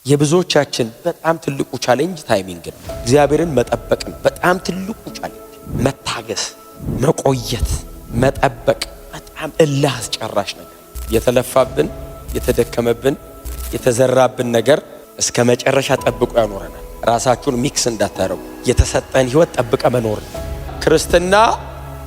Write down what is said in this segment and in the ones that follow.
የብዙዎቻችን በጣም ትልቁ ቻሌንጅ ታይሚንግ ነው። እግዚአብሔርን መጠበቅ ነው በጣም ትልቁ ቻሌንጅ። መታገስ፣ መቆየት፣ መጠበቅ በጣም እልህ አስጨራሽ ነገር። የተለፋብን፣ የተደከመብን፣ የተዘራብን ነገር እስከ መጨረሻ ጠብቆ ያኖረናል። ራሳችሁን ሚክስ እንዳታረጉ። የተሰጠን ህይወት ጠብቀ መኖር። ክርስትና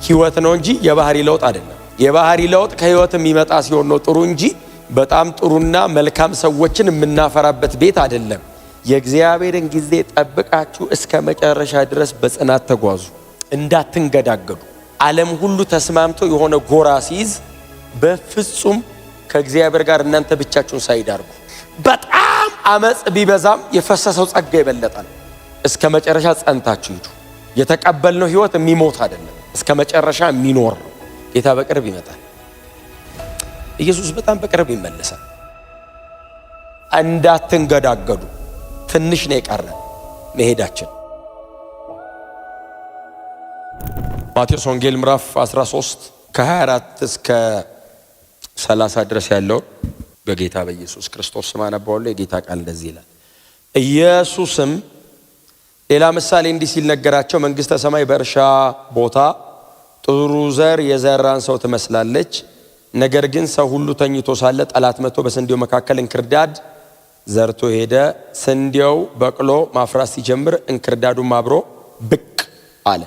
ህይወት ነው እንጂ የባህሪ ለውጥ አይደለም። የባህሪ ለውጥ ከህይወት የሚመጣ ሲሆን ነው ጥሩ እንጂ በጣም ጥሩና መልካም ሰዎችን የምናፈራበት ቤት አይደለም። የእግዚአብሔርን ጊዜ ጠብቃችሁ እስከ መጨረሻ ድረስ በጽናት ተጓዙ። እንዳትንገዳገዱ። ዓለም ሁሉ ተስማምቶ የሆነ ጎራ ሲይዝ በፍጹም ከእግዚአብሔር ጋር እናንተ ብቻችሁን ሳይዳርጉ። በጣም አመጽ ቢበዛም የፈሰሰው ጸጋ ይበለጣል። እስከ መጨረሻ ጸንታችሁ ሂዱ። የተቀበልነው ህይወት የሚሞት አይደለም፣ እስከ መጨረሻ የሚኖር ነው። ጌታ በቅርብ ይመጣል። ኢየሱስ በጣም በቅርብ ይመለሳል። እንዳትንገዳገዱ። ትንሽ ነው የቀረ መሄዳችን። ማቴዎስ ወንጌል ምዕራፍ 13 ከ24 እስከ 30 ድረስ ያለው በጌታ በኢየሱስ ክርስቶስ ስም አነባዋለሁ። የጌታ ቃል እንደዚህ ይላል። ኢየሱስም ሌላ ምሳሌ እንዲህ ሲል ነገራቸው። መንግሥተ ሰማይ በእርሻ ቦታ ጥሩ ዘር የዘራን ሰው ትመስላለች። ነገር ግን ሰው ሁሉ ተኝቶ ሳለ ጠላት መጥቶ በስንዴው መካከል እንክርዳድ ዘርቶ ሄደ። ስንዴው በቅሎ ማፍራት ሲጀምር እንክርዳዱም አብሮ ብቅ አለ።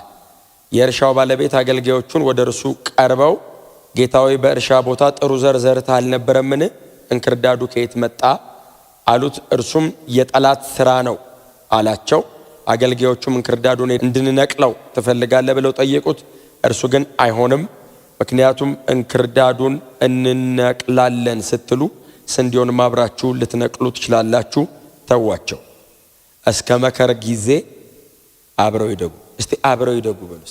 የእርሻው ባለቤት አገልጋዮቹን ወደ እርሱ ቀርበው ጌታዊ በእርሻ ቦታ ጥሩ ዘር ዘርተህ አልነበረምን? እንክርዳዱ ከየት መጣ አሉት። እርሱም የጠላት ሥራ ነው አላቸው። አገልጋዮቹም እንክርዳዱን እንድንነቅለው ትፈልጋለህ ብለው ጠየቁት። እርሱ ግን አይሆንም፣ ምክንያቱም እንክርዳዱን እንነቅላለን ስትሉ ስንዴውን አብራችሁ ልትነቅሉ ትችላላችሁ። ተዋቸው፣ እስከ መከር ጊዜ አብረው ይደጉ። እስቲ አብረው ይደጉ በሉ።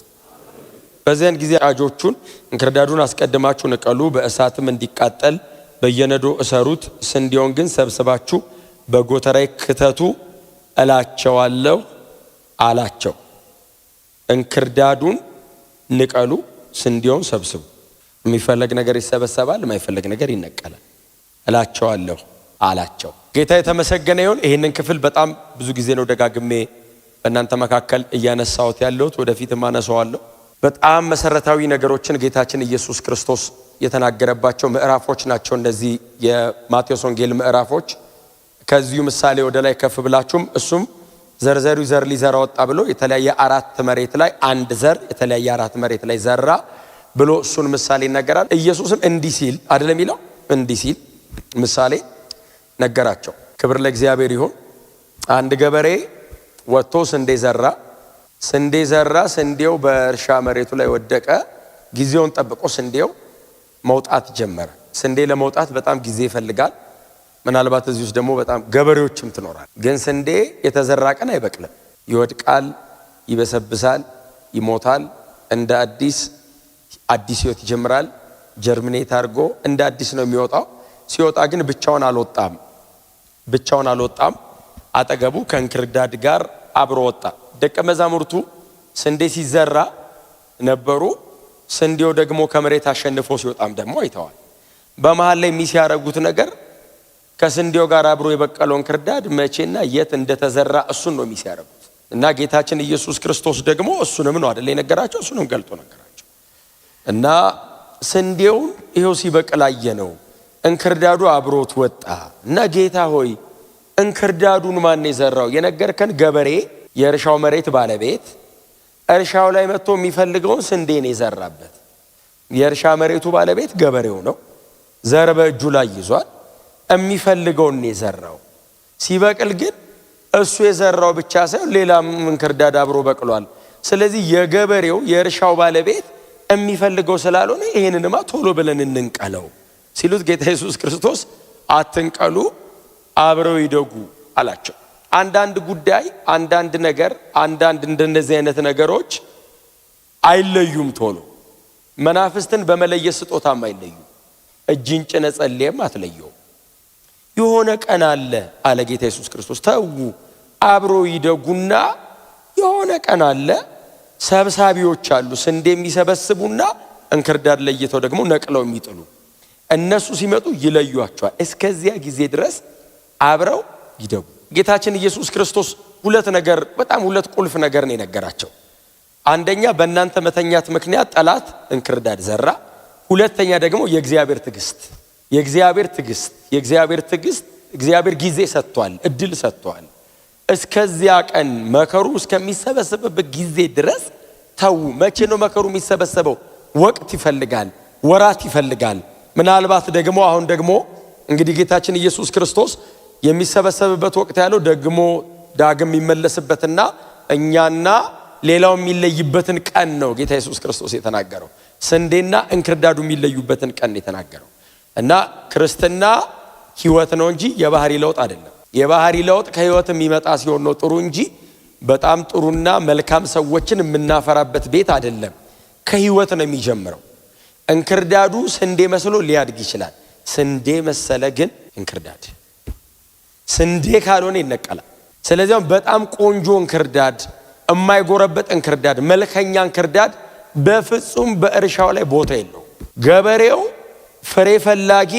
በዚያን ጊዜ አጆቹን እንክርዳዱን አስቀድማችሁ ንቀሉ፣ በእሳትም እንዲቃጠል በየነዶ እሰሩት። ስንዴውን ግን ሰብስባችሁ በጎተራይ ክተቱ እላቸዋለሁ አላቸው። እንክርዳዱን ንቀሉ፣ ስንዴውን ሰብስቡ። የሚፈለግ ነገር ይሰበሰባል፣ የማይፈለግ ነገር ይነቀላል እላቸዋለሁ አላቸው። ጌታ የተመሰገነ ይሁን። ይህንን ክፍል በጣም ብዙ ጊዜ ነው ደጋግሜ በእናንተ መካከል እያነሳሁት ያለሁት፣ ወደፊትም አነሳዋለሁ። በጣም መሰረታዊ ነገሮችን ጌታችን ኢየሱስ ክርስቶስ የተናገረባቸው ምዕራፎች ናቸው እነዚህ የማቴዎስ ወንጌል ምዕራፎች። ከዚሁ ምሳሌ ወደ ላይ ከፍ ብላችሁም እሱም ዘርዘሩ ዘር ሊዘራ ወጣ ብሎ የተለያየ አራት መሬት ላይ አንድ ዘር የተለያየ አራት መሬት ላይ ዘራ ብሎ እሱን ምሳሌ ይነገራል። ኢየሱስም እንዲህ ሲል አይደለም የሚለው፣ እንዲህ ሲል ምሳሌ ነገራቸው። ክብር ለእግዚአብሔር ይሁን። አንድ ገበሬ ወጥቶ ስንዴ ዘራ። ስንዴው በእርሻ መሬቱ ላይ ወደቀ። ጊዜውን ጠብቆ ስንዴው መውጣት ጀመረ። ስንዴ ለመውጣት በጣም ጊዜ ይፈልጋል። ምናልባት እዚህ ውስጥ ደግሞ በጣም ገበሬዎችም ትኖራል። ግን ስንዴ የተዘራ ቀን አይበቅልም። ይወድቃል፣ ይበሰብሳል፣ ይሞታል። እንደ አዲስ ህይወት ይጀምራል። ጀርሚኔት አድርጎ እንደ አዲስ ነው የሚወጣው። ሲወጣ ግን ብቻውን አልወጣም። አጠገቡ ከእንክርዳድ ጋር አብሮ ወጣ። ደቀ መዛሙርቱ ስንዴ ሲዘራ ነበሩ። ስንዴው ደግሞ ከመሬት አሸንፎ ሲወጣም ደግሞ አይተዋል። በመሃል ላይ የሚያረጉት ነገር ከስንዴው ጋር አብሮ የበቀለውን እንክርዳድ መቼና የት እንደተዘራ እሱን ነው የሚያረጉት። እና ጌታችን ኢየሱስ ክርስቶስ ደግሞ እሱንም ነው አይደል የነገራቸው፣ እሱንም ገልጦ ነገራቸው። እና ስንዴውን ይሄው ሲበቅል አየነው፣ እንክርዳዱ አብሮት ወጣ። እና ጌታ ሆይ እንክርዳዱን ማን የዘራው? የነገርከን ገበሬ የእርሻው መሬት ባለቤት እርሻው ላይ መጥቶ የሚፈልገውን ስንዴን የዘራበት። የእርሻ መሬቱ ባለቤት ገበሬው ነው። ዘር በእጁ ላይ ይዟል። የሚፈልገውን የዘራው ሲበቅል ግን እሱ የዘራው ብቻ ሳይሆን ሌላም እንክርዳድ አብሮ በቅሏል። ስለዚህ የገበሬው የእርሻው ባለቤት የሚፈልገው ስላልሆነ ይሄንንማ ቶሎ ብለን እንንቀለው ሲሉት ጌታ ኢየሱስ ክርስቶስ አትንቀሉ፣ አብረው ይደጉ አላቸው። አንዳንድ ጉዳይ፣ አንዳንድ ነገር፣ አንዳንድ እንደነዚህ አይነት ነገሮች አይለዩም ቶሎ። መናፍስትን በመለየት ስጦታም አይለዩም። እጅን ጭነ ጸልየም አትለየው። የሆነ ቀን አለ አለ ጌታ ኢየሱስ ክርስቶስ። ተዉ አብሮ ይደጉና የሆነ ቀን አለ ሰብሳቢዎች አሉ፣ ስንዴ የሚሰበስቡና እንክርዳድ ለይተው ደግሞ ነቅለው የሚጥሉ። እነሱ ሲመጡ ይለዩአቸዋል። እስከዚያ ጊዜ ድረስ አብረው ይደጉ። ጌታችን ኢየሱስ ክርስቶስ ሁለት ቁልፍ ነገር ነው የነገራቸው። አንደኛ በእናንተ መተኛት ምክንያት ጠላት እንክርዳድ ዘራ። ሁለተኛ ደግሞ የእግዚአብሔር ትዕግስት እግዚአብሔር ጊዜ ሰጥቷል፣ እድል ሰጥቷል። እስከዚያ ቀን መከሩ እስከሚሰበሰብበት ጊዜ ድረስ ተው። መቼ ነው መከሩ የሚሰበሰበው? ወቅት ይፈልጋል፣ ወራት ይፈልጋል። ምናልባት ደግሞ አሁን ደግሞ እንግዲህ ጌታችን ኢየሱስ ክርስቶስ የሚሰበሰብበት ወቅት ያለው ደግሞ ዳግም የሚመለስበትና እኛና ሌላው የሚለይበትን ቀን ነው ጌታ ኢየሱስ ክርስቶስ የተናገረው። ስንዴና እንክርዳዱ የሚለዩበትን ቀን የተናገረው እና ክርስትና ህይወት ነው እንጂ የባህሪ ለውጥ አይደለም። የባህሪ ለውጥ ከህይወት የሚመጣ ሲሆን ነው ጥሩ እንጂ በጣም ጥሩና መልካም ሰዎችን የምናፈራበት ቤት አይደለም። ከህይወት ነው የሚጀምረው። እንክርዳዱ ስንዴ መስሎ ሊያድግ ይችላል። ስንዴ መሰለ ግን እንክርዳድ ስንዴ ካልሆነ ይነቀላል። ስለዚህ በጣም ቆንጆ እንክርዳድ፣ የማይጎረበጥ እንክርዳድ፣ መልከኛ እንክርዳድ በፍጹም በእርሻው ላይ ቦታ የለው። ገበሬው ፍሬ ፈላጊ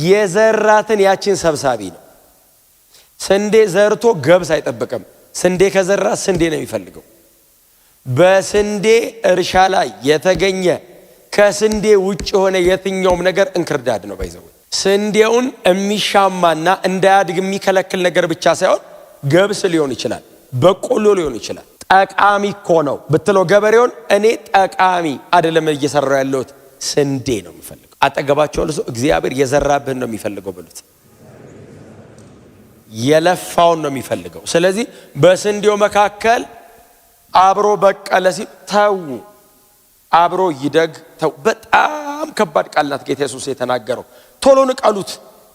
የዘራትን ያችን ሰብሳቢ ነው። ስንዴ ዘርቶ ገብስ አይጠብቅም። ስንዴ ከዘራ ስንዴ ነው የሚፈልገው። በስንዴ እርሻ ላይ የተገኘ ከስንዴ ውጭ የሆነ የትኛውም ነገር እንክርዳድ ነው። ባይዘው ስንዴውን የሚሻማና እንዳያድግ የሚከለክል ነገር ብቻ ሳይሆን ገብስ ሊሆን ይችላል፣ በቆሎ ሊሆን ይችላል። ጠቃሚ እኮ ነው ብትለው ገበሬውን እኔ ጠቃሚ አይደለም እየሰራው ያለሁት ስንዴ ነው የሚፈልገው። አጠገባቸው ለሰው እግዚአብሔር የዘራብህን ነው የሚፈልገው ብሉት። የለፋውን ነው የሚፈልገው። ስለዚህ በስንዴው መካከል አብሮ በቀለ ሲል ተው፣ አብሮ ይደግ ተው። በጣም ከባድ ቃል ናት ጌታ ኢየሱስ የተናገረው። ቶሎ ንቀሉት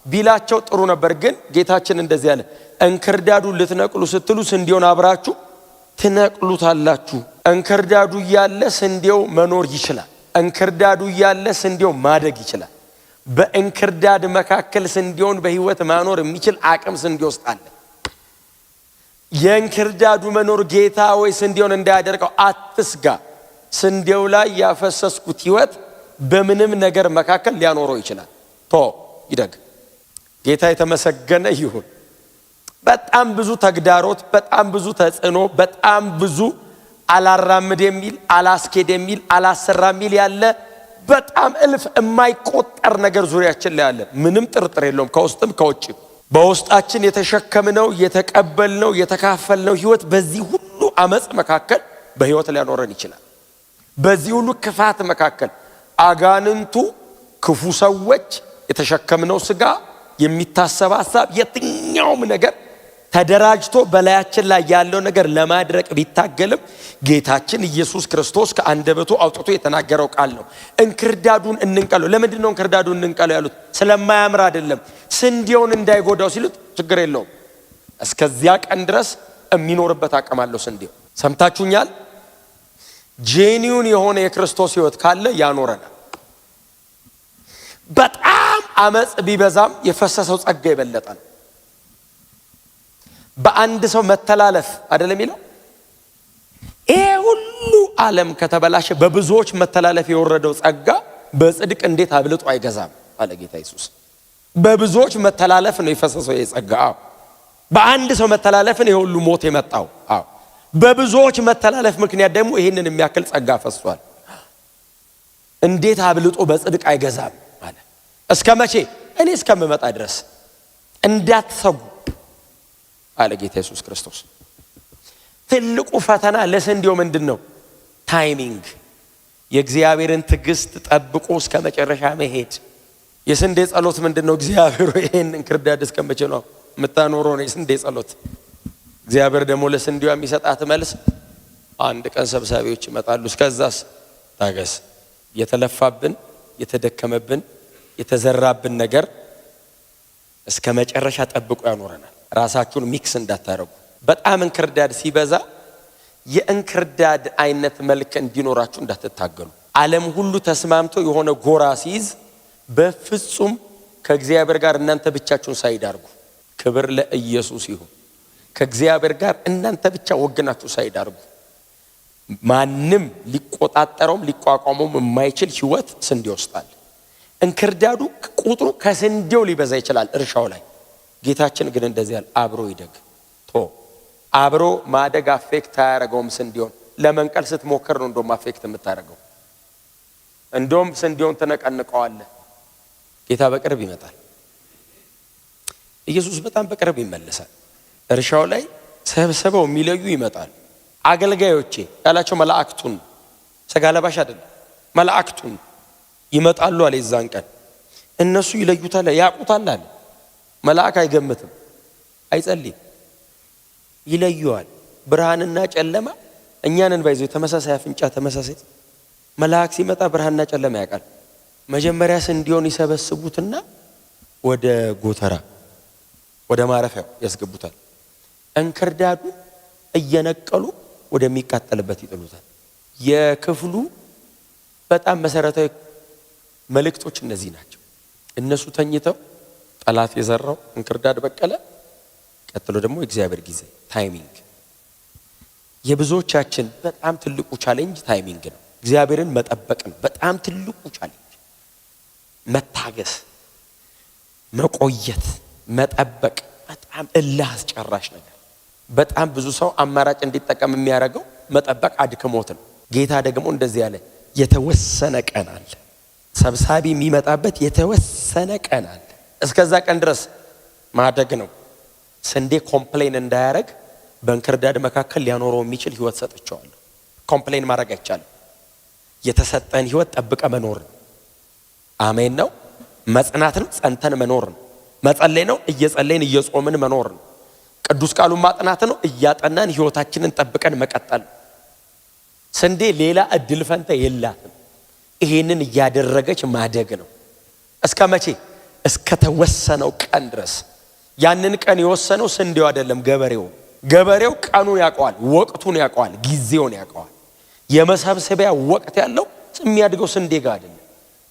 ቢላቸው ጥሩ ነበር፣ ግን ጌታችን እንደዚህ ያለ እንክርዳዱን ልትነቅሉ ስትሉ ስንዴውን አብራችሁ ትነቅሉታላችሁ። እንክርዳዱ እያለ ስንዴው መኖር ይችላል። እንክርዳዱ እያለ ስንዴው ማደግ ይችላል። በእንክርዳድ መካከል ስንዴውን በህይወት ማኖር የሚችል አቅም ስንዴ ውስጥ አለ። የእንክርዳዱ መኖር ጌታ ወይ ስንዴውን እንዳያደርቀው አትስጋ። ስንዴው ላይ ያፈሰስኩት ህይወት በምንም ነገር መካከል ሊያኖረው ይችላል። ይደግ። ጌታ የተመሰገነ ይሁን። በጣም ብዙ ተግዳሮት፣ በጣም ብዙ ተጽዕኖ፣ በጣም ብዙ አላራምድ የሚል አላስኬድ የሚል አላሰራ የሚል ያለ በጣም እልፍ የማይቆጠር ነገር ዙሪያችን ላይ አለ። ምንም ጥርጥር የለውም። ከውስጥም ከውጭም በውስጣችን የተሸከምነው የተቀበልነው የተካፈልነው ህይወት በዚህ ሁሉ አመጽ መካከል በህይወት ሊያኖረን ይችላል። በዚህ ሁሉ ክፋት መካከል አጋንንቱ፣ ክፉ ሰዎች፣ የተሸከምነው ስጋ፣ የሚታሰብ ሐሳብ፣ የትኛውም ነገር ተደራጅቶ በላያችን ላይ ያለው ነገር ለማድረቅ ቢታገልም ጌታችን ኢየሱስ ክርስቶስ ከአንደበቱ አውጥቶ የተናገረው ቃል ነው። እንክርዳዱን እንንቀለው። ለምንድን ነው እንክርዳዱን እንንቀለው ያሉት? ስለማያምር አይደለም። ስንዴውን እንዳይጎዳው ሲሉት ችግር የለውም። እስከዚያ ቀን ድረስ የሚኖርበት አቅም አለው ስንዴው። ሰምታችሁኛል? ጄኒውን የሆነ የክርስቶስ ህይወት ካለ ያኖረናል። በጣም አመጽ ቢበዛም የፈሰሰው ጸጋ የበለጠ ነው። በአንድ ሰው መተላለፍ አይደለም የሚለው። ይሄ ሁሉ ዓለም ከተበላሸ በብዙዎች መተላለፍ የወረደው ጸጋ በጽድቅ እንዴት አብልጦ አይገዛም አለ ጌታ ኢየሱስ። በብዙዎች መተላለፍ ነው የፈሰሰው የጸጋ። በአንድ ሰው መተላለፍ ነው የሁሉ ሞት የመጣው። በብዙዎች መተላለፍ ምክንያት ደግሞ ይሄንን የሚያክል ጸጋ ፈሷል። እንዴት አብልጦ በጽድቅ አይገዛም አለ። እስከ መቼ? እኔ እስከምመጣ ድረስ እንዳትሰጉ አለ ጌታ ኢየሱስ ክርስቶስ። ትልቁ ፈተና ለስንዴው ምንድነው? ታይሚንግ። የእግዚአብሔርን ትዕግስት ጠብቆ እስከ መጨረሻ መሄድ። የስንዴ ጸሎት ምንድነው? እግዚአብሔር ይሄን እንክርዳድ እስከ መቼ ነው የምታኖረው ነው የስንዴ ጸሎት። እግዚአብሔር ደግሞ ለስንዴው የሚሰጣት መልስ አንድ ቀን ሰብሳቢዎች ይመጣሉ፣ እስከዛስ ታገስ። የተለፋብን የተደከመብን የተዘራብን ነገር እስከ መጨረሻ ጠብቆ ያኖረናል። ራሳችሁን ሚክስ እንዳታረጉ። በጣም እንክርዳድ ሲበዛ የእንክርዳድ አይነት መልክ እንዲኖራችሁ እንዳትታገሉ። ዓለም ሁሉ ተስማምቶ የሆነ ጎራ ሲይዝ በፍጹም ከእግዚአብሔር ጋር እናንተ ብቻችሁን ሳይዳርጉ፣ ክብር ለኢየሱስ ይሁን። ከእግዚአብሔር ጋር እናንተ ብቻ ወግናችሁ ሳይዳርጉ ማንም ሊቆጣጠረውም ሊቋቋመውም የማይችል ህይወት ስንዴ ውስጣል። እንክርዳዱ ቁጥሩ ከስንዴው ሊበዛ ይችላል እርሻው ላይ። ጌታችን ግን እንደዚህ ያለ አብሮ ይደግ። አብሮ ማደግ አፌክት አያረገውም። ስንዴውን ለመንቀል ስትሞክር ነው እንደውም አፌክት የምታረገው። እንደውም ስንዴውን ትነቀንቀዋለህ። ጌታ በቅርብ ይመጣል። ኢየሱስ በጣም በቅርብ ይመለሳል። እርሻው ላይ ሰብስበው የሚለዩ ይመጣል። አገልጋዮቼ ያላቸው መላእክቱን፣ ሥጋ ለባሽ አይደለም፣ መላእክቱን ይመጣሉ አለ። የዛን ቀን እነሱ ይለዩታል፣ ያውቁታል አለ። መልአክ አይገምትም፣ አይጸልይም፣ ይለዩዋል። ብርሃንና ጨለማ እኛንን ባይዘው ተመሳሳይ አፍንጫ ተመሳሳይ። መልአክ ሲመጣ ብርሃንና ጨለማ ያውቃል። መጀመሪያ ስንዴውን ይሰበስቡትና ወደ ጎተራ ወደ ማረፊያው ያስገቡታል። እንክርዳዱ እየነቀሉ ወደሚቃጠልበት ይጥሉታል። የክፍሉ በጣም መሰረታዊ መልእክቶች እነዚህ ናቸው። እነሱ ተኝተው ጠላት የዘራው እንክርዳድ በቀለ። ቀጥሎ ደግሞ የእግዚአብሔር ጊዜ ታይሚንግ። የብዙዎቻችን በጣም ትልቁ ቻሌንጅ ታይሚንግ ነው። እግዚአብሔርን መጠበቅ ነው በጣም ትልቁ ቻሌንጅ። መታገስ፣ መቆየት፣ መጠበቅ በጣም እልህ አስጨራሽ ነገር። በጣም ብዙ ሰው አማራጭ እንዲጠቀም የሚያደርገው መጠበቅ አድክሞት ነው። ጌታ ደግሞ እንደዚህ ያለ የተወሰነ ቀን አለ። ሰብሳቢ የሚመጣበት የተወሰነ ቀን አለ። እስከዛ ቀን ድረስ ማደግ ነው። ስንዴ ኮምፕሌን እንዳያረግ በእንክርዳድ መካከል ሊያኖረው የሚችል ህይወት ሰጥቼዋለሁ። ኮምፕሌን ማድረግ አይቻልም። የተሰጠን ህይወት ጠብቀ መኖር ነው። አሜን ነው። መጽናት ነው። ጸንተን መኖር ነው። መጸለይ ነው። እየጸለይን እየጾምን መኖር ነው። ቅዱስ ቃሉን ማጥናት ነው። እያጠናን ህይወታችንን ጠብቀን መቀጠል። ስንዴ ሌላ እድል ፈንታ የላትም። ይሄንን እያደረገች ማደግ ነው። እስከ መቼ? እስከ ተወሰነው ቀን ድረስ። ያንን ቀን የወሰነው ስንዴው አይደለም፣ ገበሬው። ገበሬው ቀኑን ያውቀዋል፣ ወቅቱን ያውቀዋል፣ ጊዜውን ያውቀዋል። የመሰብሰቢያ ወቅት ያለው የሚያድገው ስንዴ ጋር አይደለም።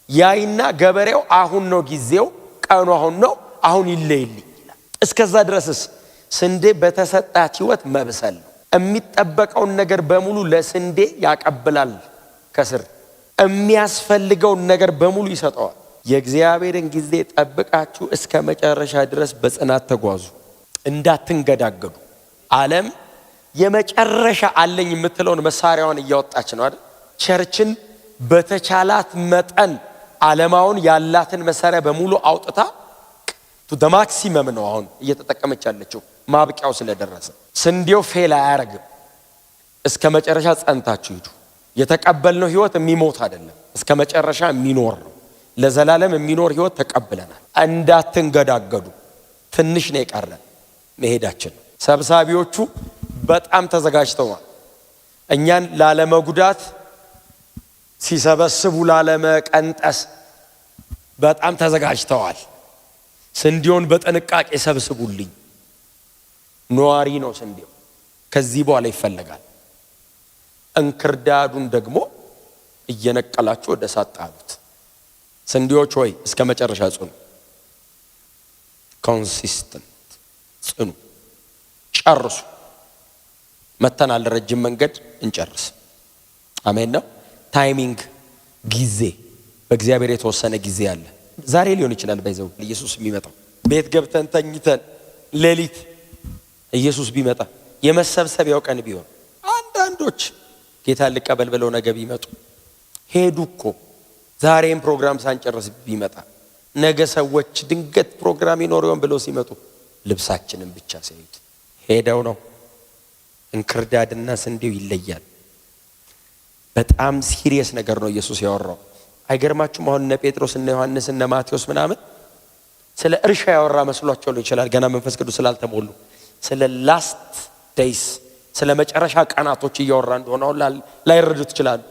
ያይና ገበሬው አሁን ነው ጊዜው፣ ቀኑ አሁን ነው፣ አሁን ይለይልኝ ይላል። እስከዛ ድረስስ ስንዴ በተሰጣት ህይወት መብሰል ነው። የሚጠበቀውን ነገር በሙሉ ለስንዴ ያቀብላል። ከስር የሚያስፈልገውን ነገር በሙሉ ይሰጠዋል። የእግዚአብሔርን ጊዜ ጠብቃችሁ እስከ መጨረሻ ድረስ በጽናት ተጓዙ፣ እንዳትንገዳገዱ። ዓለም የመጨረሻ አለኝ የምትለውን መሳሪያዋን እያወጣች ነው አይደል? ቸርችን በተቻላት መጠን ዓለማውን ያላትን መሳሪያ በሙሉ አውጥታ ቱ ደ ማክሲመም ነው አሁን እየተጠቀመች ያለችው፣ ማብቂያው ስለደረሰ። ስንዴው ፌል አያረግም። እስከ መጨረሻ ጸንታችሁ ሂዱ። የተቀበልነው ህይወት የሚሞት አይደለም፣ እስከ መጨረሻ የሚኖር ነው። ለዘላለም የሚኖር ህይወት ተቀብለናል። እንዳትንገዳገዱ። ትንሽ ነው የቀረን መሄዳችን። ሰብሳቢዎቹ በጣም ተዘጋጅተዋል። እኛን ላለመጉዳት ሲሰበስቡ ላለመቀንጠስ በጣም ተዘጋጅተዋል። ስንዴውን በጥንቃቄ ሰብስቡልኝ። ነዋሪ ነው ስንዴው፣ ከዚህ በኋላ ይፈለጋል። እንክርዳዱን ደግሞ እየነቀላችሁ ወደ እሳት ጣሉት። ስንዴዎች ሆይ እስከ መጨረሻ ጽኑ። ኮንሲስተንት ጽኑ። ጨርሱ። መተናል፣ ረጅም መንገድ እንጨርስ። አሜን ነው። ታይሚንግ፣ ጊዜ፣ በእግዚአብሔር የተወሰነ ጊዜ አለ። ዛሬ ሊሆን ይችላል ባይዘው ኢየሱስ የሚመጣው። ቤት ገብተን ተኝተን ሌሊት ኢየሱስ ቢመጣ የመሰብሰቢያው ቀን ቢሆን አንዳንዶች ጌታ ልቀበል ብለው ነገ ቢመጡ ሄዱ እኮ። ዛሬም ፕሮግራም ሳንጨርስ ቢመጣ ነገ ሰዎች ድንገት ፕሮግራም ይኖረውን ብለው ሲመጡ ልብሳችንን ብቻ ሲያዩት ሄደው ነው። እንክርዳድና ስንዴው ይለያል። በጣም ሲሪየስ ነገር ነው ኢየሱስ ያወራው። አይገርማችሁም? አሁን እነ ጴጥሮስ እነ ዮሐንስ እነ ማቴዎስ ምናምን ስለ እርሻ ያወራ መስሏቸው ነው ይችላል፣ ገና መንፈስ ቅዱስ ስላልተሞሉ። ስለ ላስት ዴይስ፣ ስለ መጨረሻ ቀናቶች እያወራ እንደሆነ አሁን ላይረዱት ይችላሉ።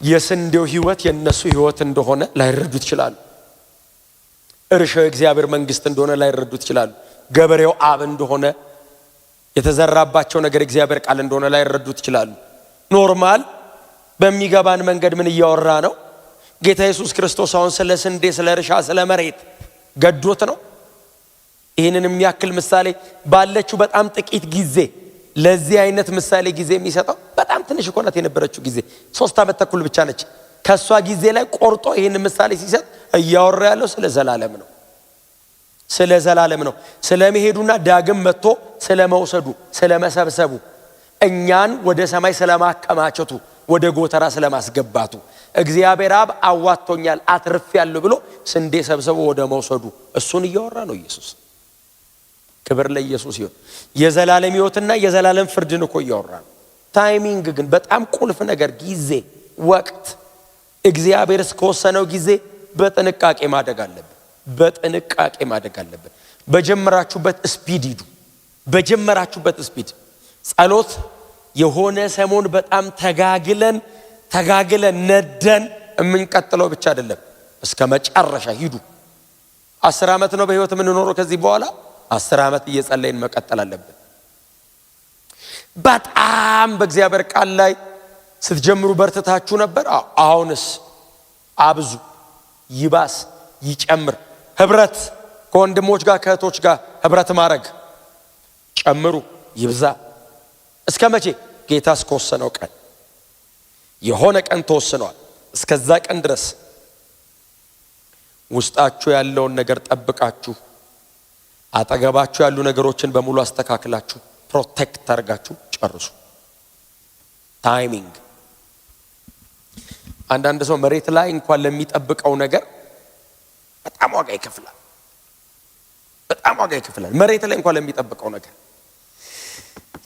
የስንዴው ህይወት የነሱ ህይወት እንደሆነ ላይረዱት ይችላሉ። እርሻው የእግዚአብሔር መንግስት እንደሆነ ላይረዱት ይችላሉ። ገበሬው አብ እንደሆነ፣ የተዘራባቸው ነገር እግዚአብሔር ቃል እንደሆነ ላይረዱት ይችላሉ። ኖርማል በሚገባን መንገድ ምን እያወራ ነው? ጌታ ኢየሱስ ክርስቶስ አሁን ስለ ስንዴ፣ ስለ እርሻ፣ ስለ መሬት ገዶት ነው። ይህንን የሚያክል ምሳሌ ባለችው በጣም ጥቂት ጊዜ ለዚህ አይነት ምሳሌ ጊዜ የሚሰጠው በጣም ትንሽ እኮ ናት የነበረችው ጊዜ 3 ዓመት ተኩል ብቻ ነች። ከሷ ጊዜ ላይ ቆርጦ ይህን ምሳሌ ሲሰጥ እያወራ ያለው ስለ ዘላለም ነው። ስለ ዘላለም ነው። ስለመሄዱና ዳግም መጥቶ ስለመውሰዱ፣ ስለመሰብሰቡ፣ እኛን ወደ ሰማይ ስለማከማቸቱ፣ ወደ ጎተራ ስለማስገባቱ፣ እግዚአብሔር አብ አዋጥቶኛል አትርፌያለሁ ብሎ ስንዴ ሰብስቦ ወደ መውሰዱ እሱን እያወራ ነው ኢየሱስ። ክብር ለኢየሱስ ይሁን። የዘላለም ሕይወትና የዘላለም ፍርድን እኮ እያወራ ነው። ታይሚንግ ግን በጣም ቁልፍ ነገር፣ ጊዜ፣ ወቅት። እግዚአብሔር እስከወሰነው ጊዜ በጥንቃቄ ማደግ አለብን። በጥንቃቄ ማደግ አለብን። በጀመራችሁበት ስፒድ ሂዱ። በጀመራችሁበት ስፒድ ጸሎት የሆነ ሰሞን በጣም ተጋግለን ነደን የምንቀጥለው ብቻ አይደለም። እስከ መጨረሻ ሂዱ። 10 ዓመት ነው በህይወት የምንኖረው። ከዚህ በኋላ 10 ዓመት እየጸለይን መቀጠል አለብን። በጣም በእግዚአብሔር ቃል ላይ ስትጀምሩ በርትታችሁ ነበር። አሁንስ አብዙ፣ ይባስ፣ ይጨምር። ህብረት ከወንድሞች ጋር ከእህቶች ጋር ህብረት ማድረግ ጨምሩ፣ ይብዛ። እስከ መቼ? ጌታ እስከወሰነው ቀን። የሆነ ቀን ተወስኗል። እስከዛ ቀን ድረስ ውስጣችሁ ያለውን ነገር ጠብቃችሁ፣ አጠገባችሁ ያሉ ነገሮችን በሙሉ አስተካክላችሁ፣ ፕሮቴክት አድርጋችሁ ጨርሱ። ታይሚንግ። አንዳንድ ሰው መሬት ላይ እንኳን ለሚጠብቀው ነገር በጣም ዋጋ ይከፍላል። መሬት ላይ እንኳን ለሚጠብቀው ነገር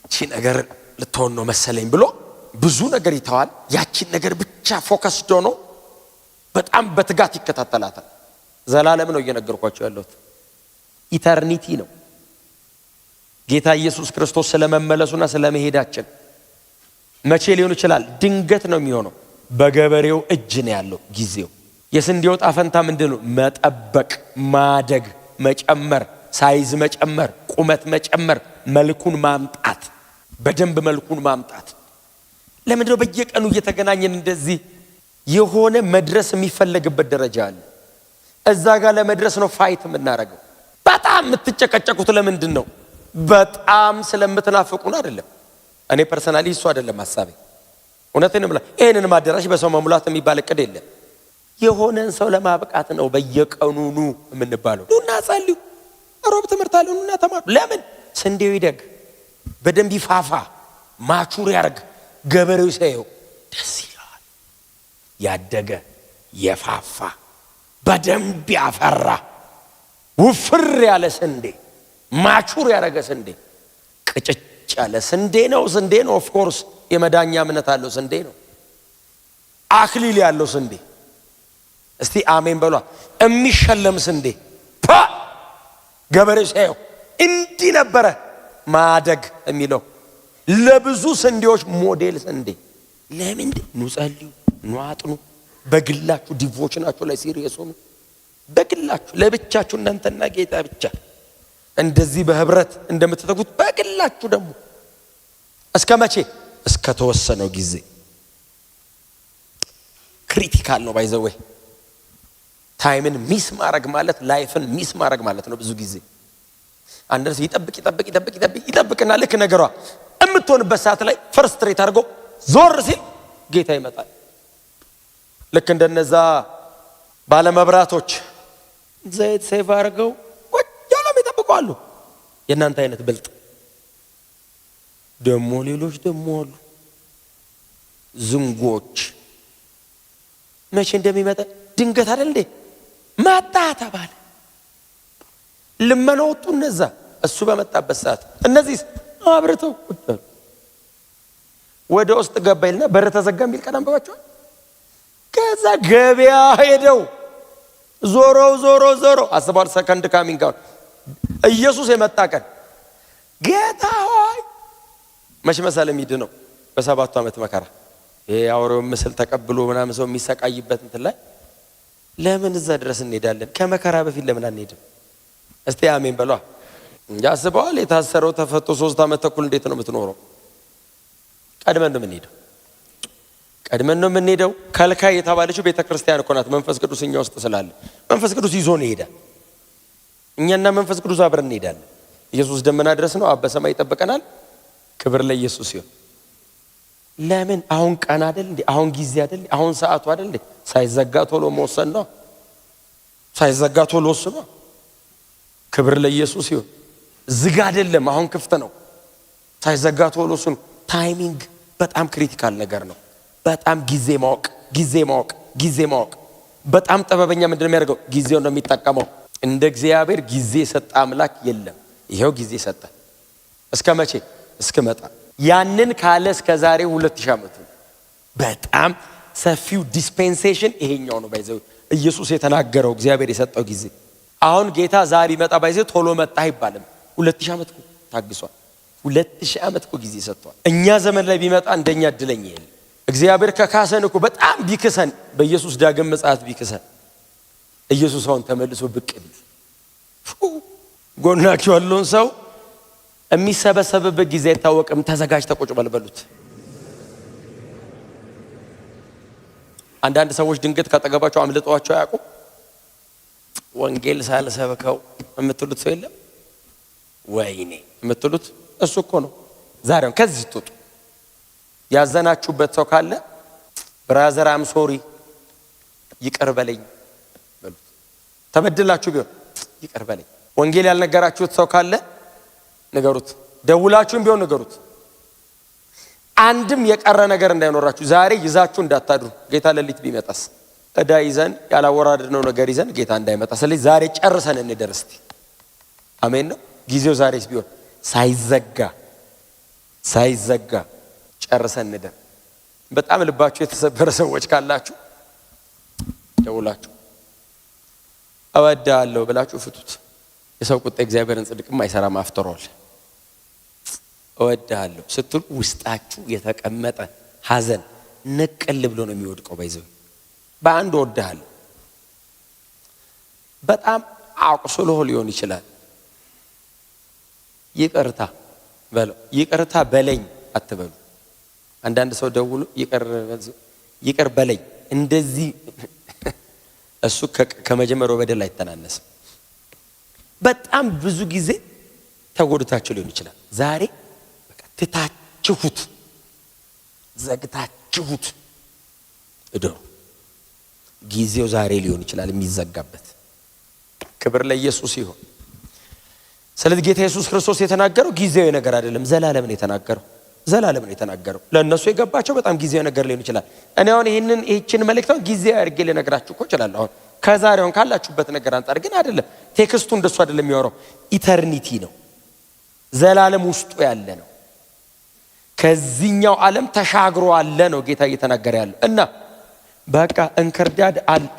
እቺ ነገር ልትሆን ነው መሰለኝ ብሎ ብዙ ነገር ይተዋል። ያቺን ነገር ብቻ ፎከስ ሆኖ በጣም በትጋት ይከታተላታል። ዘላለም ነው እየነገርኳቸው ያለሁት። ኢተርኒቲ ነው። ጌታ ኢየሱስ ክርስቶስ ስለመመለሱና ስለመሄዳችን መቼ ሊሆን ይችላል? ድንገት ነው የሚሆነው። በገበሬው እጅ ነው ያለው ጊዜው። የስንዴው ዕጣ ፈንታ ምንድነው? መጠበቅ፣ ማደግ፣ መጨመር፣ ሳይዝ መጨመር፣ ቁመት መጨመር፣ መልኩን ማምጣት፣ በደንብ መልኩን ማምጣት። ለምንድነው በየቀኑ እየተገናኘን እንደዚህ የሆነ መድረስ የሚፈለግበት ደረጃ አለ። እዛ ጋር ለመድረስ ነው ፋይት የምናደርገው። በጣም የምትጨቀጨቁት ለምንድን ነው? በጣም ስለምትናፍቁን አይደለም። እኔ ፐርሰናሊ እሱ አይደለም ሐሳቤ። እውነቴን ነው። ይሄንን ማደራሽ በሰው መሙላት የሚባል እቅድ የለም። የሆነን ሰው ለማብቃት ነው በየቀኑ ኑ የምንባለው። ኑና ጸልዩ፣ ሮብ ትምህርት አለ፣ ኑና ተማሩ። ለምን? ስንዴው ይደግ፣ በደንብ ይፋፋ፣ ማቹር ያርግ። ገበሬው ሳይው ደስ ይላል። ያደገ የፋፋ በደንብ ያፈራ ውፍር ያለ ስንዴ፣ ማቹር ያረገ ስንዴ፣ ቅጭጭ ያለ ስንዴ ነው። ስንዴ ነው። ኦፍ ኮርስ የመዳኛ እምነት አለው ስንዴ ነው። አክሊል ያለው ስንዴ። እስቲ አሜን በሏ። የሚሸለም ስንዴ። ገበሬው ሳይው እንዲህ ነበረ ማደግ የሚለው። ለብዙ ስንዴዎች ሞዴል ስንዴ። ለምን? ኑ ጸልዩ፣ ኑ አጥኑ። በግላችሁ ዲቮሽናችሁ ላይ ሲሪየስ ሆኑ። በግላችሁ ለብቻችሁ እናንተና ጌታ ብቻ እንደዚህ በህብረት እንደምትተጉት በግላችሁ ደግሞ እስከ መቼ? እስከ ተወሰነው ጊዜ። ክሪቲካል ነው። ባይ ዘ ዌይ ታይምን ሚስ ማድረግ ማለት ላይፍን ሚስ ማድረግ ማለት ነው። ብዙ ጊዜ አንድ ሰው ይጠብቅና ልክ ነገሯ የምትሆንበት ሰዓት ላይ ፍርስትሬት አድርጎ ዞር ሲል ጌታ ይመጣል። ልክ እንደነዛ ባለመብራቶች ዘይት ሴቭ አድርገው ወዲያው ይጠብቃሉ። የእናንተ አይነት ብልጥ ደሞ ሌሎች ደሞ አሉ ዝንጎች። መቼ እንደሚመጣ ድንገት አይደል እንዴ? መጣ ተባለ። ልመና ወጡ እነዛ። እሱ በመጣበት ሰዓት እነዚህ አብርተው ወደ ውስጥ ገባይልና በር ተዘጋ የሚል ቀን አንብባችኋል። ከዛ ገበያ ሄደው ዞሮ አስባል። ሰከንድ ካሚንግ አሁን ኢየሱስ የመጣ ቀን ጌታ ሆይ መቼ መሰለ የሚድነው? በ7 ዓመት መከራ። ይሄ አውሬው ምስል ተቀብሎ ምናምን ሰው የሚሰቃይበት እንትን ላይ ለምን እዛ ድረስ እንሄዳለን? ከመከራ በፊት ለምን አንሄድም? እስቲ አሜን በሏ። ያስበዋል። የታሰረው ተፈቶ 3 ዓመት ተኩል እንዴት ነው የምትኖረው? ቀድመን ነው የምንሄደው። ከልካይ የተባለችው ቤተክርስቲያን እኮ ናት። መንፈስ ቅዱስ እኛ ውስጥ ስላለ መንፈስ ቅዱስ ይዞን ይሄዳል። እኛና መንፈስ ቅዱስ አብረን እንሄዳለን። ኢየሱስ ደመና ድረስ ነው። አብ በሰማይ ይጠብቀናል። ክብር ለኢየሱስ ይሁን። ለምን? አሁን ቀን አይደል እንዴ? አሁን ጊዜ አይደል? አሁን ሰዓቱ አይደል እንዴ? ሳይዘጋ ቶሎ መወሰን ነው። ሳይዘጋ ቶሎ ወስኖ ክብር ለኢየሱስ ይሁን። ዝግ አይደለም፣ አሁን ክፍት ነው። ሳይዘጋ ቶሎ እሱን ታይሚንግ በጣም ክሪቲካል ነገር ነው። በጣም ጊዜ ማወቅ በጣም ጥበበኛ ምንድነው የሚያደርገው? ጊዜው ነው የሚጠቀመው። እንደ እግዚአብሔር ጊዜ የሰጠ አምላክ የለም። ይሄው ጊዜ ሰጠ። እስከ መቼ? እስክመጣ። ያንን ካለ እስከ ዛሬ 2000 ዓመት ነው። በጣም ሰፊው ዲስፔንሴሽን ይሄኛው ነው። ባይዘው ኢየሱስ የተናገረው እግዚአብሔር የሰጠው ጊዜ። አሁን ጌታ ዛሬ ቢመጣ ባይዘው ቶሎ መጣ አይባልም። 2000 ዓመት እኮ ታግሷል። 2000 ዓመት እኮ ጊዜ ሰጥቷል። እኛ ዘመን ላይ ቢመጣ እንደኛ እድለኛ የለም። እግዚአብሔር ከካሰን እኮ በጣም ቢክሰን፣ በኢየሱስ ዳግም ምጽአት ቢክሰን፣ ኢየሱስ አሁን ተመልሶ ብቅ ቢል ጎናችሁ ያለውን ሰው የሚሰበሰብበት ጊዜ አይታወቅም፣ ተዘጋጅተህ ቁጭ በል በሉት። አንዳንድ ሰዎች ድንገት ካጠገባቸው አምልጠዋቸው ያውቁ ወንጌል ሳልሰብከው የምትሉት ሰው የለም? ወይኔ የምትሉት እሱ እኮ ነው። ዛሬም ከዚህ ትውጡ። ያዘናችሁበት ሰው ካለ ብራዘር አም ሶሪ ይቅር በለኝ በሉት። ተበድላችሁ ቢሆን ይቅር በለኝ። ወንጌል ያልነገራችሁት ሰው ካለ ንገሩት። ደውላችሁም ቢሆን ንገሩት። አንድም የቀረ ነገር እንዳይኖራችሁ ዛሬ ይዛችሁ እንዳታድሩ። ጌታ ሌሊት ቢመጣስ እዳ ይዘን ያላወራድነው ነገር ይዘን ጌታ እንዳይመጣ። ስለዚህ ዛሬ ጨርሰን እንደርስ። አሜን ነው። ጊዜው ዛሬስ ቢሆን ሳይዘጋ ጨርሰን እንደር። በጣም ልባችሁ የተሰበረ ሰዎች ካላችሁ ደውላችሁ እወዳለሁ ብላችሁ ፍቱት። የሰው ቁጣ እግዚአብሔርን ጽድቅም አይሰራም። አፍጥሯል። እወዳለሁ ስትሉ ውስጣችሁ የተቀመጠ ሐዘን ንቅል ብሎ ነው የሚወድቀው። ባይዘው በአንድ እወዳለሁ በጣም አቁስሎ ሊሆን ይችላል። ይቅርታ በለኝ አትበሉ። አንዳንድ ሰው ደውሎ ይቅር በለኝ እንደዚህ እሱ ከመጀመሪያው በደል አይተናነስም። በጣም ብዙ ጊዜ ተጎድታችሁ ሊሆን ይችላል። ዛሬ በቃ ትታችሁት ዘግታችሁት እደሩ። ጊዜው ዛሬ ሊሆን ይችላል የሚዘጋበት። ክብር ለኢየሱስ ይሁን። ስለዚህ ጌታ ኢየሱስ ክርስቶስ የተናገረው ጊዜያዊ ነገር አይደለም፣ ዘላለም ነው የተናገረው። ለእነሱ የገባቸው በጣም ጊዜያዊ ነገር ሊሆን ይችላል። እኔ አሁን ይህችን መልእክታውን ጊዜያዊ አድርጌ ልነግራችሁ እኮ እችላለሁ። አሁን ከዛሬውን ካላችሁበት ነገር አንጻር ግን አይደለም። ቴክስቱ እንደሱ አይደለም የሚያወራው። ኢተርኒቲ ነው፣ ዘላለም ውስጡ ያለ ነው። ከዚህኛው ዓለም ተሻግሮ አለ ነው ጌታ እየተናገረ ያለው። እና በቃ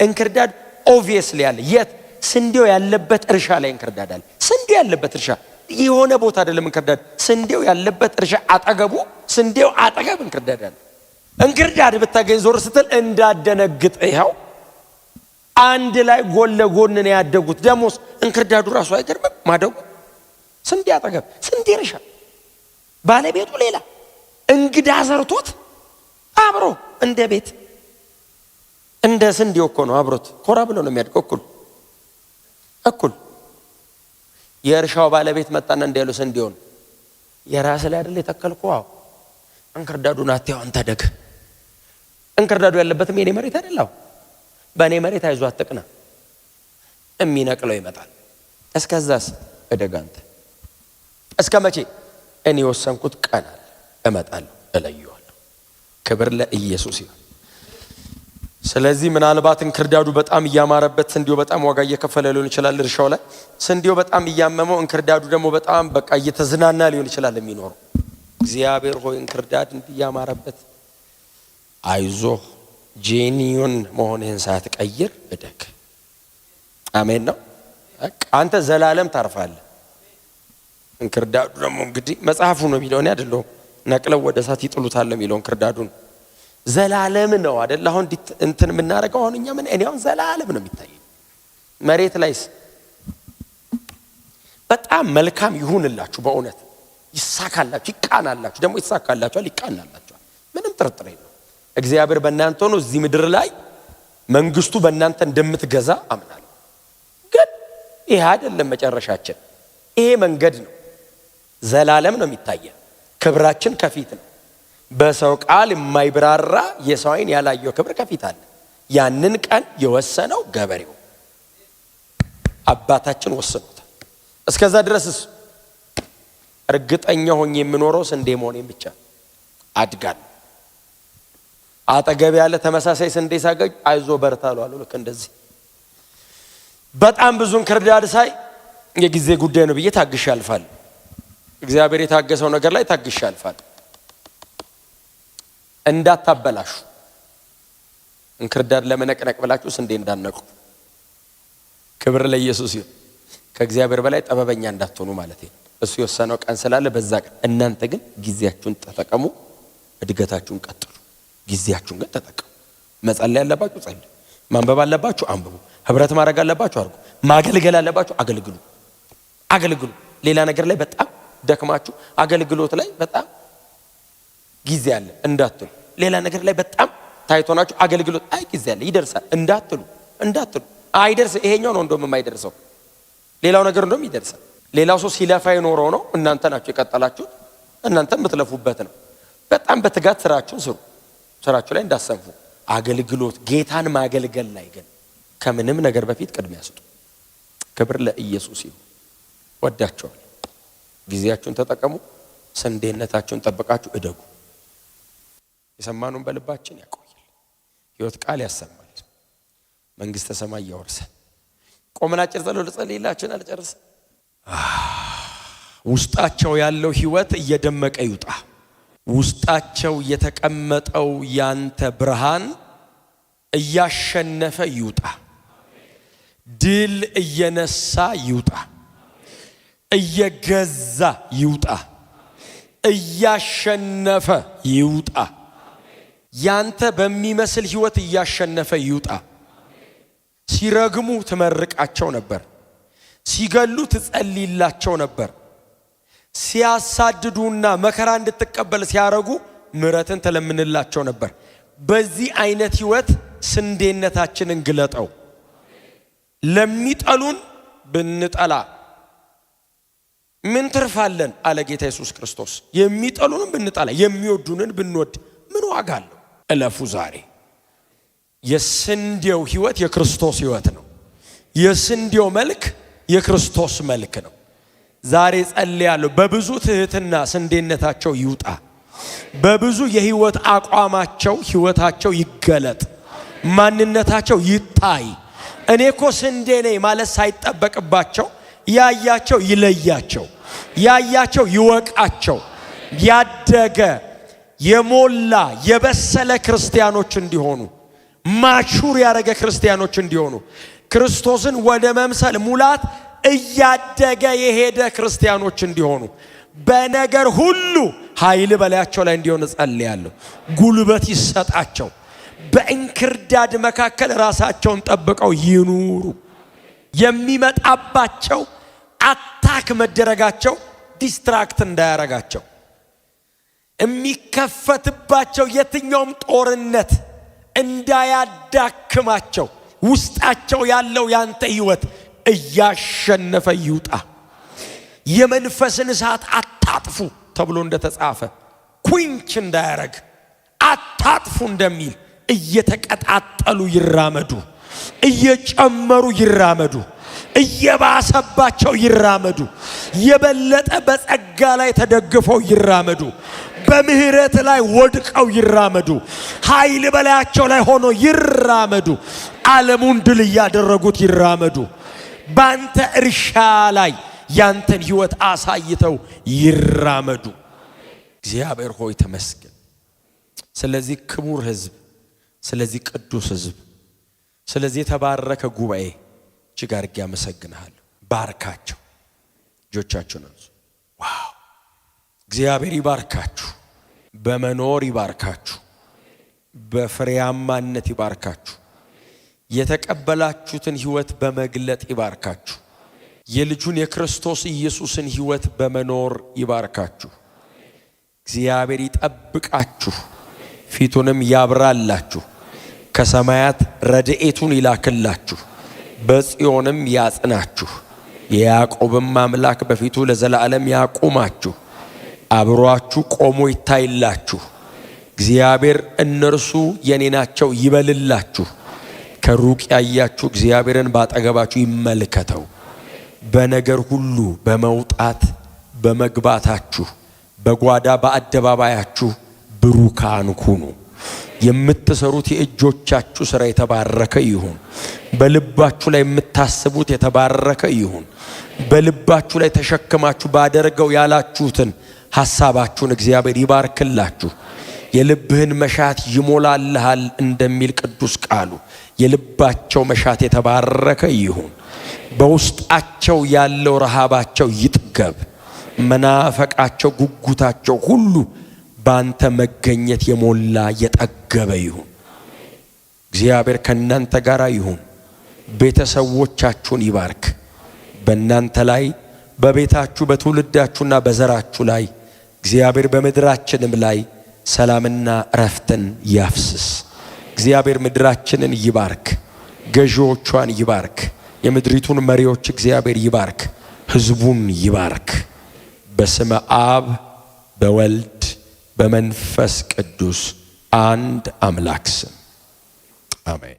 እንክርዳድ ኦብቪየስሊ አለ። የት? ስንዴው ያለበት እርሻ ላይ እንክርዳድ አለ። ስንዴው ያለበት እርሻ የሆነ ቦታ አይደለም። እንክርዳድ ስንዴው ያለበት እርሻ አጠገቡ፣ ስንዴው አጠገብ እንክርዳድ አለ። እንክርዳድ ብታገኝ ዞር ስትል እንዳደነግጥ፣ ይኸው አንድ ላይ ጎን ለጎን ነው ያደጉት። ደሞስ እንክርዳዱ ራሱ አይገርምም ማደጉ? ስንዴ አጠገብ ስንዴ እርሻ፣ ባለቤቱ ሌላ እንግዳ ዘርቶት አብሮ እንደ ቤት እንደ ስንዴው እኮ ነው አብሮት ኮራ ብሎ ነው የሚያድገው እኩል። የእርሻው ባለቤት መጣና እንዲያለው ስንዴውን የራስ ላይ አይደል የተከልከው? አዎ እንክርዳዱን አትያው አንተ ደግ። እንክርዳዱ ያለበትም የኔ መሬት አይደለም። በእኔ መሬት አይዞህ አትቅና። የሚነቅለው ይመጣል። እስከዛስ እደግ አንተ። እስከ መቼ? እኔ የወሰንኩት ቀን አለ፣ እመጣለሁ፣ እለየዋለሁ። ክብር ለኢየሱስ ይሁን። ስለዚህ ምናልባት እንክርዳዱ በጣም እያማረበት ስንዴው በጣም ዋጋ እየከፈለ ሊሆን ይችላል። እርሻው ላይ ስንዴው በጣም እያመመው፣ እንክርዳዱ ደግሞ በጣም በቃ እየተዝናና ሊሆን ይችላል የሚኖረው። እግዚአብሔር ሆይ እንክርዳድ እያማረበት አይዞህ ጄኒዮን መሆንህን ሳትቀይር እደግ። አሜን ነው። አንተ ዘላለም ታርፋለህ። እንክርዳዱ ደግሞ እንግዲህ መጽሐፉ ነው የሚለው፣ እኔ አይደለሁም። ነቅለው ወደ እሳት ይጥሉታል የሚለው እንክርዳዱን። ዘላለም ነው አይደል? አሁን እንትን የምናደርገው አሁን እኛ እኔ አሁን ዘላለም ነው የሚታየኝ። መሬት ላይስ በጣም መልካም ይሁንላችሁ፣ በእውነት ይሳካላችሁ፣ ይቃናላችሁ። ደግሞ ይሳካላችኋል፣ ይቃናላችኋል። ምንም ጥርጥር የለም። እግዚአብሔር በእናንተ ሆኖ እዚህ ምድር ላይ መንግስቱ በእናንተ እንደምትገዛ አምናለሁ። ግን ይሄ አይደለም መጨረሻችን። ይሄ መንገድ ነው። ዘላለም ነው የሚታየን። ክብራችን ከፊት ነው። በሰው ቃል የማይብራራ የሰው ዓይን ያላየው ክብር ከፊት አለ። ያንን ቀን የወሰነው ገበሬው አባታችን ወስኖታል። እስከዛ ድረስስ እርግጠኛ ሆኜ የምኖረው ስንዴ መሆኔን ብቻ አድጋለሁ። አጠገብ ያለ ተመሳሳይ ስንዴ ሳገኝ አይዞ በርታ እለዋለሁ። ልክ እንደዚህ በጣም ብዙ እንክርዳድ ሳይ የጊዜ ጉዳይ ነው ብዬ ታግሼ አልፋለሁ። እግዚአብሔር የታገሰው ነገር ላይ ታግሼ አልፋለሁ። እንዳታበላሹ እንክርዳድ ለመነቅነቅ ብላችሁ ስንዴ እንዳነቁ። ክብር ለኢየሱስ ይሁን። ከእግዚአብሔር በላይ ጠበበኛ እንዳትሆኑ ማለት ነው። እሱ የወሰነው ቀን ስላለ በዛ ቀን እናንተ ግን ጊዜያችሁን ተጠቀሙ፣ እድገታችሁን ቀጥሉ። ጊዜያችሁን ግን ተጠቀሙ። መጸለይ ያለባችሁ ጸልዩ፣ ማንበብ አለባችሁ አንብቡ፣ ህብረት ማድረግ አለባችሁ አድርጉ፣ ማገልገል አለባችሁ አገልግሉ። ሌላ ነገር ላይ በጣም ደክማችሁ አገልግሎት ላይ በጣም ጊዜ አለ እንዳትሉ። ሌላ ነገር ላይ በጣም ታይቶናችሁ አገልግሎት አይ ጊዜ አለ ይደርሳል እንዳትሉ። አይደርስ ይሄኛው ነው እንደውም የማይደርሰው፣ ሌላው ነገር እንደውም ይደርሳል። ሌላው ሰው ሲለፋ የኖረው ነው፣ እናንተ ናችሁ የቀጠላችሁት፣ እናንተ የምትለፉበት ነው። በጣም በትጋት ስራችሁን ስሩ፣ ስራችሁ ላይ እንዳሰንፉ። አገልግሎት ጌታን ማገልገል ላይ ግን ከምንም ነገር በፊት ቅድሚያ ስጡ። ክብር ለኢየሱስ ይሁን። ወዳችኋል። ጊዜያችሁን ተጠቀሙ። ስንዴነታችሁን ጠብቃችሁ እደጉ። የሰማኑን በልባችን ያቆያል። ሕይወት ቃል ያሰማል። መንግስተ ሰማይ ያወርሳል። ቆመን አጭር ጸሎት ልጸልይላችሁ አልጨርስም። ውስጣቸው ያለው ሕይወት እየደመቀ ይውጣ። ውስጣቸው የተቀመጠው ያንተ ብርሃን እያሸነፈ ይውጣ። ድል እየነሳ ይውጣ። እየገዛ ይውጣ። እያሸነፈ ይውጣ። ያንተ በሚመስል ሕይወት እያሸነፈ ይውጣ። ሲረግሙ ትመርቃቸው ነበር፣ ሲገሉ ትጸልይላቸው ነበር፣ ሲያሳድዱና መከራ እንድትቀበል ሲያረጉ ምሕረትን ተለምንላቸው ነበር። በዚህ አይነት ሕይወት ስንዴነታችንን ግለጠው። ለሚጠሉን ብንጠላ ምን ትርፋለን አለ ጌታ ኢየሱስ ክርስቶስ። የሚጠሉንን ብንጠላ የሚወዱንን ብንወድ ምን ዋጋ አለው? እለፉ ዛሬ። የስንዴው ሕይወት የክርስቶስ ሕይወት ነው። የስንዴው መልክ የክርስቶስ መልክ ነው። ዛሬ ጸልያለሁ፣ በብዙ ትህትና ስንዴነታቸው ይውጣ። በብዙ የሕይወት አቋማቸው ሕይወታቸው ይገለጥ፣ ማንነታቸው ይታይ። እኔ እኮ ስንዴ ነኝ ማለት ሳይጠበቅባቸው ያያቸው ይለያቸው፣ ያያቸው ይወቃቸው። ያደገ የሞላ የበሰለ ክርስቲያኖች እንዲሆኑ፣ ማቹር ያደረገ ክርስቲያኖች እንዲሆኑ፣ ክርስቶስን ወደ መምሰል ሙላት እያደገ የሄደ ክርስቲያኖች እንዲሆኑ፣ በነገር ሁሉ ኃይል በላያቸው ላይ እንዲሆን ጸልያለሁ። ጉልበት ይሰጣቸው። በእንክርዳድ መካከል ራሳቸውን ጠብቀው ይኑሩ። የሚመጣባቸው አታክ መደረጋቸው ዲስትራክት እንዳያረጋቸው፣ የሚከፈትባቸው የትኛውም ጦርነት እንዳያዳክማቸው፣ ውስጣቸው ያለው ያንተ ሕይወት እያሸነፈ ይውጣ። የመንፈስን እሳት አታጥፉ ተብሎ እንደተጻፈ ኩንች እንዳያረግ አታጥፉ እንደሚል እየተቀጣጠሉ ይራመዱ፣ እየጨመሩ ይራመዱ፣ እየባሰባቸው ይራመዱ። የበለጠ በጸጋ ላይ ተደግፈው ይራመዱ። በምህረት ላይ ወድቀው ይራመዱ። ኃይል በላያቸው ላይ ሆኖ ይራመዱ። ዓለሙን ድል እያደረጉት ይራመዱ። ባንተ እርሻ ላይ ያንተን ሕይወት አሳይተው ይራመዱ። እግዚአብሔር ሆይ ተመስገን። ስለዚህ ክቡር ሕዝብ፣ ስለዚህ ቅዱስ ሕዝብ፣ ስለዚህ የተባረከ ጉባኤ እጅግ አድርጌ አመሰግንሃለሁ። ባርካቸው። እጆቻችሁን አንሱ። ዋው! እግዚአብሔር ይባርካችሁ። በመኖር ይባርካችሁ። በፍሬያማነት ይባርካችሁ። የተቀበላችሁትን ሕይወት በመግለጥ ይባርካችሁ። የልጁን የክርስቶስ ኢየሱስን ሕይወት በመኖር ይባርካችሁ። እግዚአብሔር ይጠብቃችሁ፣ ፊቱንም ያብራላችሁ፣ ከሰማያት ረድኤቱን ይላክላችሁ፣ በጽዮንም ያጽናችሁ። የያዕቆብም አምላክ በፊቱ ለዘላለም ያቁማችሁ፣ አብሯችሁ ቆሞ ይታይላችሁ። እግዚአብሔር እነርሱ የኔ ናቸው ይበልላችሁ። ከሩቅ ያያችሁ እግዚአብሔርን ባጠገባችሁ ይመልከተው። በነገር ሁሉ በመውጣት በመግባታችሁ በጓዳ በአደባባያችሁ ብሩካን ሁኑ። የምትሰሩት የእጆቻችሁ ሥራ የተባረከ ይሁን። በልባችሁ ላይ የምታስቡት የተባረከ ይሁን። በልባችሁ ላይ ተሸክማችሁ ባደረገው ያላችሁትን ሐሳባችሁን እግዚአብሔር ይባርክላችሁ። የልብህን መሻት ይሞላልሃል እንደሚል ቅዱስ ቃሉ የልባቸው መሻት የተባረከ ይሁን። በውስጣቸው ያለው ረሃባቸው ይጥገብ። መናፈቃቸው ጉጉታቸው ሁሉ ባንተ መገኘት የሞላ የጠገበ ይሁን። እግዚአብሔር ከእናንተ ጋር ይሁን። ቤተሰቦቻችሁን ይባርክ። በእናንተ ላይ በቤታችሁ በትውልዳችሁና በዘራችሁ ላይ እግዚአብሔር በምድራችንም ላይ ሰላምና እረፍትን ያፍስስ። እግዚአብሔር ምድራችንን ይባርክ። ገዢዎቿን ይባርክ። የምድሪቱን መሪዎች እግዚአብሔር ይባርክ። ሕዝቡን ይባርክ። በስመ አብ በወልድ በመንፈስ ቅዱስ አንድ አምላክ ስም አሜን።